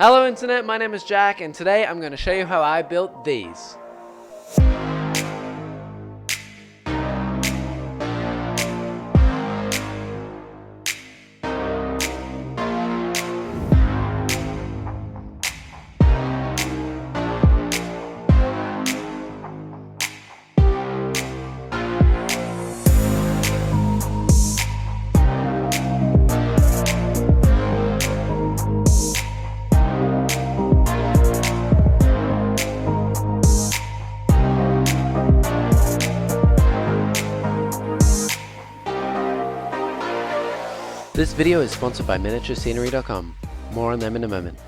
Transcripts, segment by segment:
Hello Internet, my name is Jack, and today I'm going to show you how I built these. This video is sponsored by Miniaturescenery.com. More on them in a moment.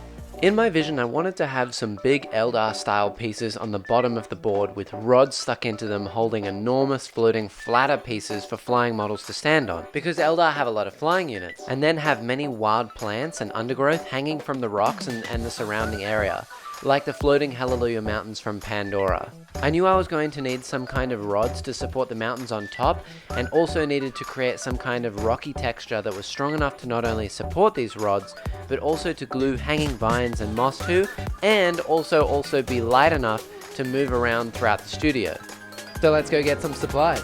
In my vision, I wanted to have some big Eldar style pieces on the bottom of the board with rods stuck into them holding enormous floating flatter pieces for flying models to stand on, because Eldar have a lot of flying units, and then have many wild plants and undergrowth hanging from the rocks and the surrounding area, like the floating Hallelujah Mountains from Pandora. I knew I was going to need some kind of rods to support the mountains on top, and also needed to create some kind of rocky texture that was strong enough to not only support these rods, but also to glue hanging vines and moss to, and also be light enough to move around throughout the studio. So let's go get some supplies.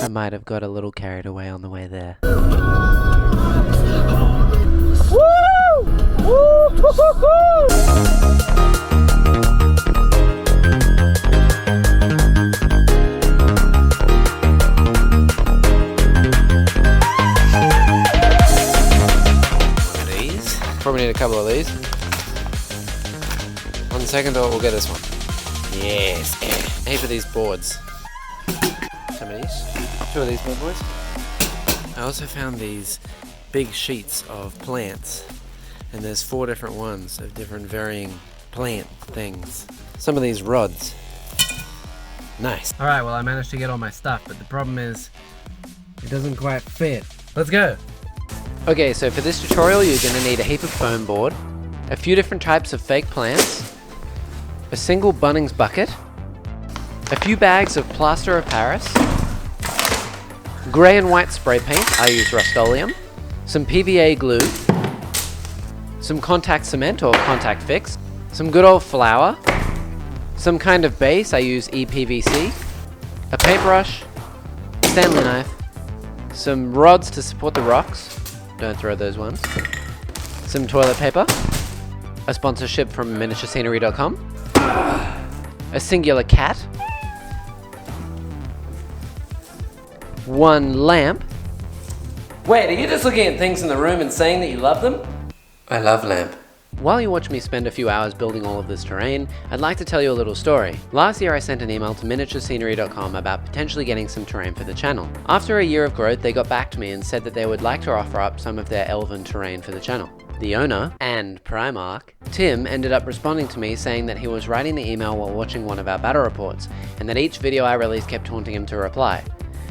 I might have got a little carried away on the way there. Woo! Woo! One of these. Probably need a couple of these. On the second thought, we'll get this one. Yes. A heap of these boards. Some of these. Two of these bad boys. I also found these big sheets of plants, and there's 4 different ones of different varying plant things. Some of these rods. Nice. Alright, well I managed to get all my stuff, but the problem is it doesn't quite fit. Let's go! Okay, so for this tutorial you're going to need a heap of foam board, a few different types of fake plants, a single Bunnings bucket, a few bags of plaster of Paris, grey and white spray paint, I use Rust-Oleum, some PVA glue, some contact cement or contact fix, some good old flour, some kind of base, I use EPVC, a paintbrush, a Stanley knife, some rods to support the rocks, don't throw those ones, some toilet paper, a sponsorship from Miniaturescenery.com, a singular cat, 1 lamp. Wait, are you just looking at things in the room and saying that you love them? I love lamp. While you watch me spend a few hours building all of this terrain, I'd like to tell you a little story. Last year I sent an email to Miniaturescenery.com about potentially getting some terrain for the channel. After a year of growth, they got back to me and said that they would like to offer up some of their elven terrain for the channel. The owner, and Primarch, Tim, ended up responding to me saying that he was writing the email while watching one of our battle reports, and that each video I released kept taunting him to reply.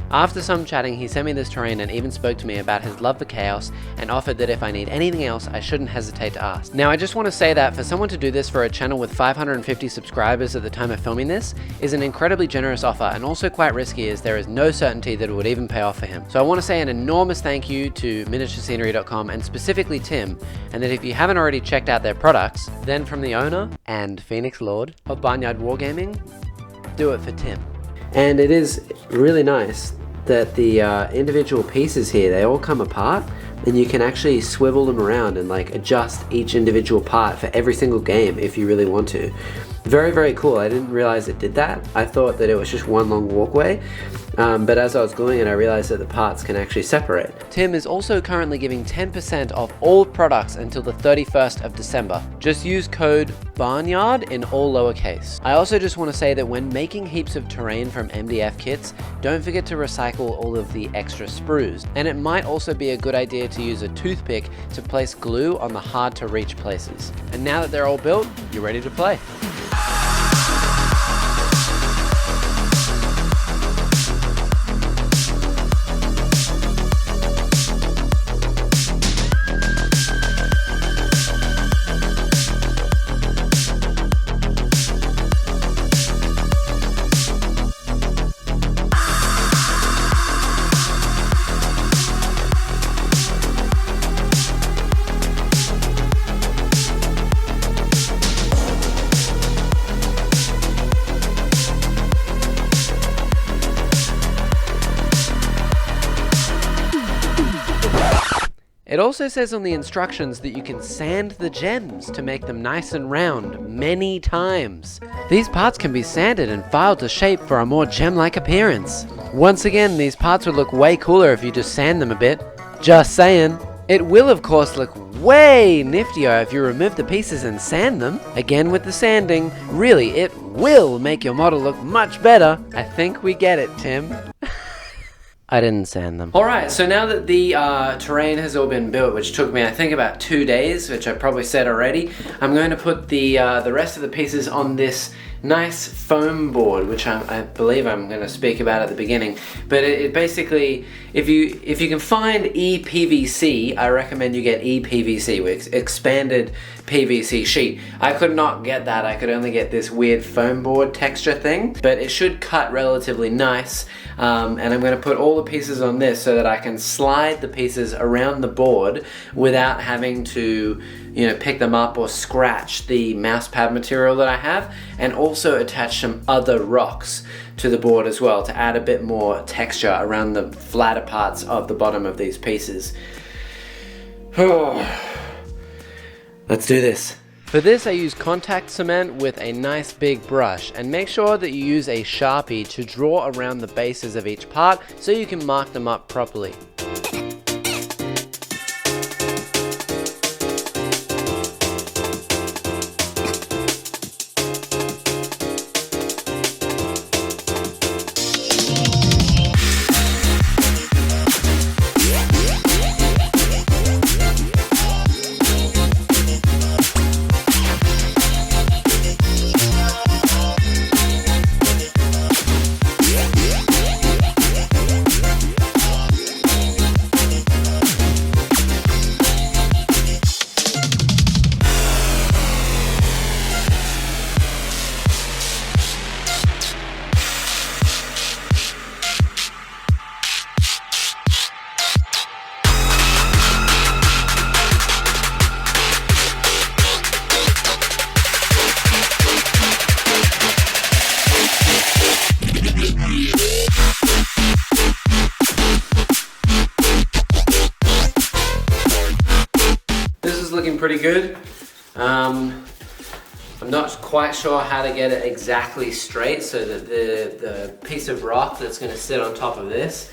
After some chatting, he sent me this terrain and even spoke to me about his love for chaos and offered that if I need anything else, I shouldn't hesitate to ask. Now I just want to say that for someone to do this for a channel with 550 subscribers at the time of filming this is an incredibly generous offer, and also quite risky as there is no certainty that it would even pay off for him. So I want to say an enormous thank you to Miniaturescenery.com and specifically Tim, and that if you haven't already checked out their products, then from the owner and Phoenix Lord of Barnyard Wargaming, do it for Tim. And it is really nice that the individual pieces here, they all come apart, and you can actually swivel them around and like adjust each individual part for every single game if you really want to. Very, very cool. I didn't realize it did that. I thought that it was just one long walkway, but as I was gluing it, I realized that the parts can actually separate. Tim is also currently giving 10% off all products until the 31st of December. Just use code BARNYARD in all lowercase. I also just want to say that when making heaps of terrain from MDF kits, don't forget to recycle all of the extra sprues. And it might also be a good idea to use a toothpick to place glue on the hard to reach places. And now that they're all built, you're ready to play. It also says on the instructions that you can sand the gems to make them nice and round many times. These parts can be sanded and filed to shape for a more gem-like appearance. Once again, these parts would look way cooler if you just sand them a bit. Just saying. It will of course look way niftier if you remove the pieces and sand them. Again with the sanding, really it will make your model look much better. I think we get it, Tim. I didn't sand them. Alright, so now that the terrain has all been built, which took me I think about 2 days, which I probably said already, I'm going to put the rest of the pieces on this nice foam board, which I believe I'm going to speak about at the beginning. But it basically, if you can find ePVC, I recommend you get ePVC, with expanded PVC sheet. I could not get that, I could only get this weird foam board texture thing, but it should cut relatively nice. And I'm going to put all the pieces on this so that I can slide the pieces around the board without having to, you know, pick them up or scratch the mouse pad material that I have, and also attach some other rocks to the board as well to add a bit more texture around the flatter parts of the bottom of these pieces. Let's do this. For this I use contact cement with a nice big brush, and make sure that you use a Sharpie to draw around the bases of each part so you can mark them up properly. Looking pretty good. I'm not quite sure how to get it exactly straight so that the piece of rock that's going to sit on top of this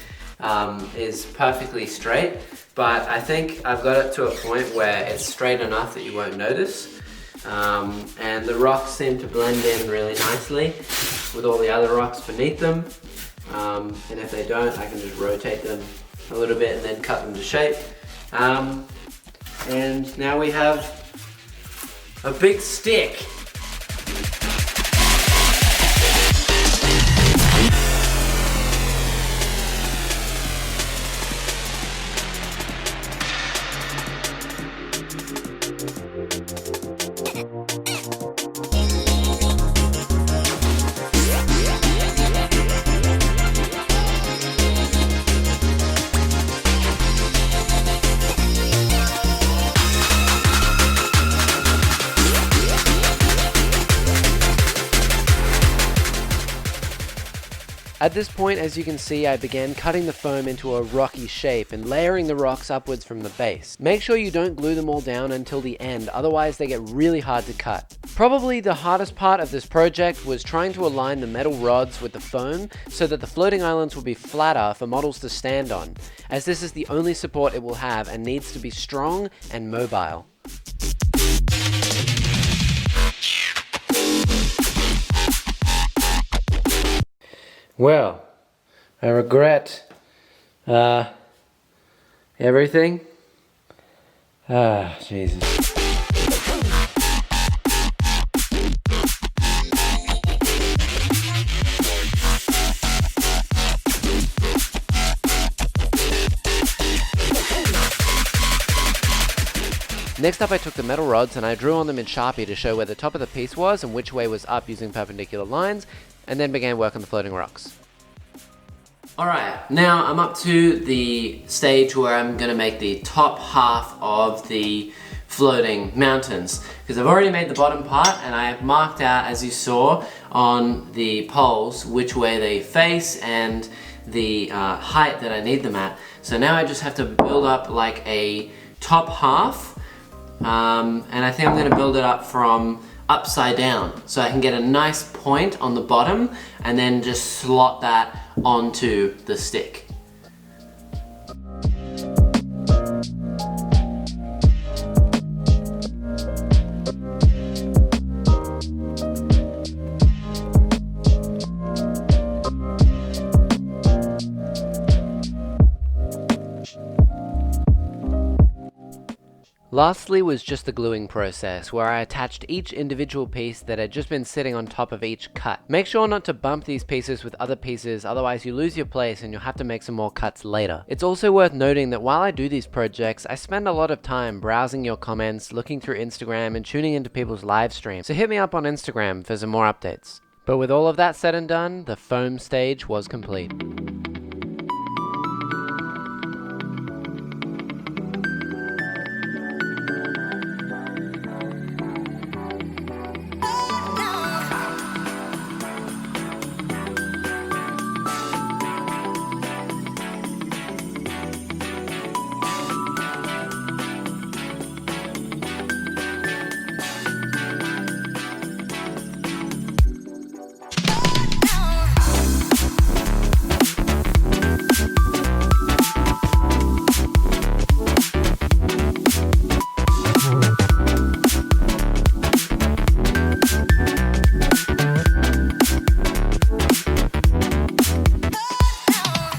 is perfectly straight, but I think I've got it to a point where it's straight enough that you won't notice, and the rocks seem to blend in really nicely with all the other rocks beneath them, and if they don't, I can just rotate them a little bit and then cut them to shape. And now we have a big stick. At this point, as you can see, I began cutting the foam into a rocky shape and layering the rocks upwards from the base. Make sure you don't glue them all down until the end, otherwise they get really hard to cut. Probably the hardest part of this project was trying to align the metal rods with the foam so that the floating islands will be flatter for models to stand on, as this is the only support it will have and needs to be strong and mobile. Well, I regret everything. Jesus. Next up, I took the metal rods and I drew on them in Sharpie to show where the top of the piece was and which way was up using perpendicular lines, and then began work on the floating rocks. Alright, now I'm up to the stage where I'm going to make the top half of the floating mountains, because I've already made the bottom part and I have marked out, as you saw on the poles, which way they face and the height that I need them at. So now I just have to build up like a top half, and I think I'm gonna build it up from upside down so I can get a nice point on the bottom and then just slot that onto the stick. Lastly was just the gluing process, where I attached each individual piece that had just been sitting on top of each cut. Make sure not to bump these pieces with other pieces, otherwise you lose your place and you'll have to make some more cuts later. It's also worth noting that while I do these projects, I spend a lot of time browsing your comments, looking through Instagram, and tuning into people's live streams, so hit me up on Instagram for some more updates. But with all of that said and done, the foam stage was complete.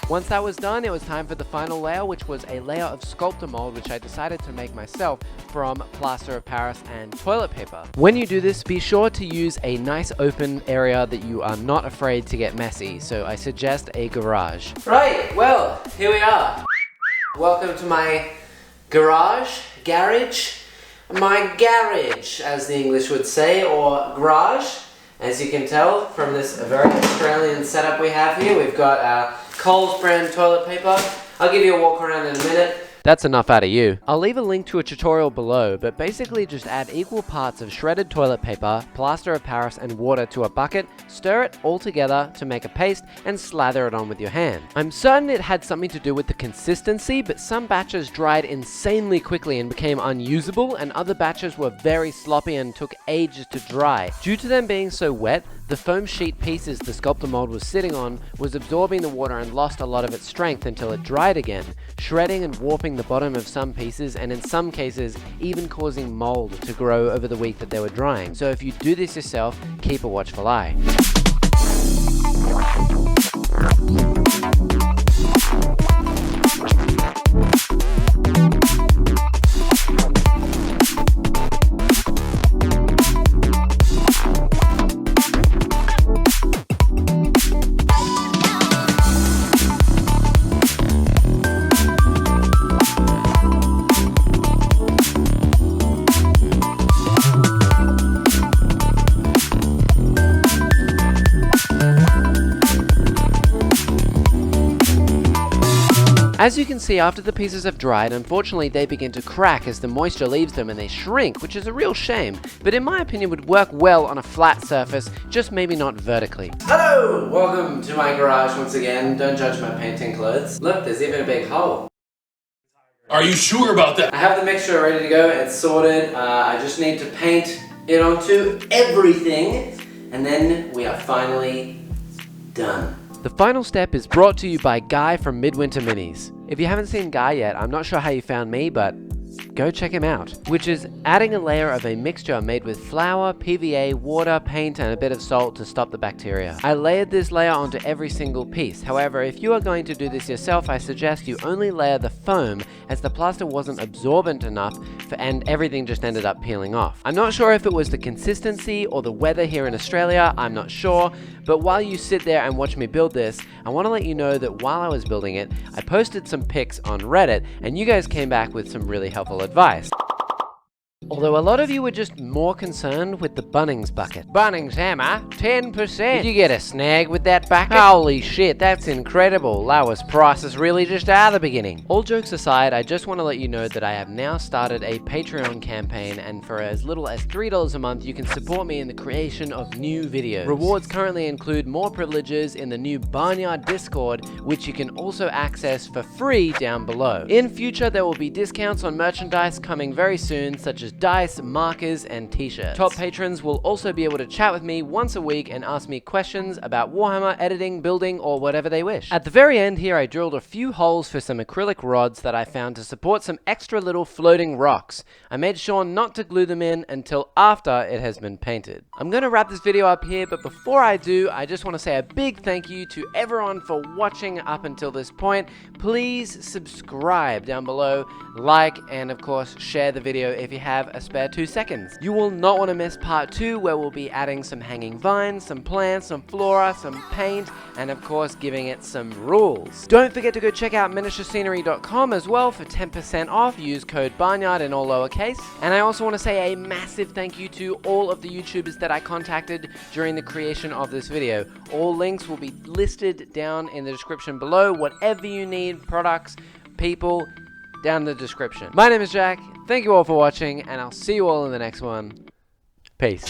Once that was done, it was time for the final layer, which was a layer of Sculptamold, which I decided to make myself from plaster of Paris and toilet paper. When you do this, be sure to use a nice open area that you are not afraid to get messy, so I suggest a garage. Right, well, here we are. Welcome to my garage, my garage, as the English would say, or garage. As you can tell from this very Australian setup we have here, we've got our Coles brand toilet paper. I'll give you a walk around in a minute. That's enough out of you. I'll leave a link to a tutorial below, but basically just add equal parts of shredded toilet paper, plaster of Paris, and water to a bucket, stir it all together to make a paste, and slather it on with your hand. I'm certain it had something to do with the consistency, but some batches dried insanely quickly and became unusable, and other batches were very sloppy and took ages to dry. Due to them being so wet, the foam sheet pieces the Sculptamold was sitting on was absorbing the water and lost a lot of its strength until it dried again, shredding and warping the bottom of some pieces, and in some cases even causing mold to grow over the week that they were drying. So if you do this yourself, keep a watchful eye. As you can see, after the pieces have dried, unfortunately they begin to crack as the moisture leaves them and they shrink, which is a real shame, but in my opinion would work well on a flat surface, just maybe not vertically. Hello! Welcome to my garage once again. Don't judge my painting clothes. Look, there's even a big hole. Are you sure about that? I have the mixture ready to go, it's sorted. I just need to paint it onto everything, and then we are finally done. The final step is brought to you by Guy from Midwinter Minis. If you haven't seen Guy yet, I'm not sure how you found me, but go check him out. Which is adding a layer of a mixture made with flour, PVA, water, paint, and a bit of salt to stop the bacteria. I layered this layer onto every single piece. However, if you are going to do this yourself, I suggest you only layer the foam, as the plaster wasn't absorbent enough and everything just ended up peeling off. I'm not sure if it was the consistency or the weather here in Australia, I'm not sure, but while you sit there and watch me build this, I want to let you know that while I was building it, I posted some pics on Reddit, and you guys came back with some really helpful advice. Although a lot of you were just more concerned with the Bunnings bucket. Bunnings hammer, 10%. Did you get a snag with that bucket? Holy shit, that's incredible. Lowest prices really just are the beginning. All jokes aside, I just want to let you know that I have now started a Patreon campaign, and for as little as $3 a month, you can support me in the creation of new videos. Rewards currently include more privileges in the new Barnyard Discord, which you can also access for free down below. In future, there will be discounts on merchandise coming very soon, such as dice, markers, and t-shirts. Top patrons will also be able to chat with me once a week and ask me questions about Warhammer, editing, building, or whatever they wish. At the very end here, I drilled a few holes for some acrylic rods that I found to support some extra little floating rocks. I made sure not to glue them in until after it has been painted. I'm going to wrap this video up here, but before I do, I just want to say a big thank you to everyone for watching up until this point. Please subscribe down below, like, and of course share the video if you have a spare 2 seconds. You will not want to miss part 2, where we'll be adding some hanging vines, some plants, some flora, some paint, and of course giving it some rules. Don't forget to go check out Miniaturescenery.com as well for 10% off. Use code Barnyard in all lowercase. And I also want to say a massive thank you to all of the YouTubers that I contacted during the creation of this video. All links will be listed down in the description below. Whatever you need, products, people, down in the description. My name is Jack. Thank you all for watching, and I'll see you all in the next one. Peace.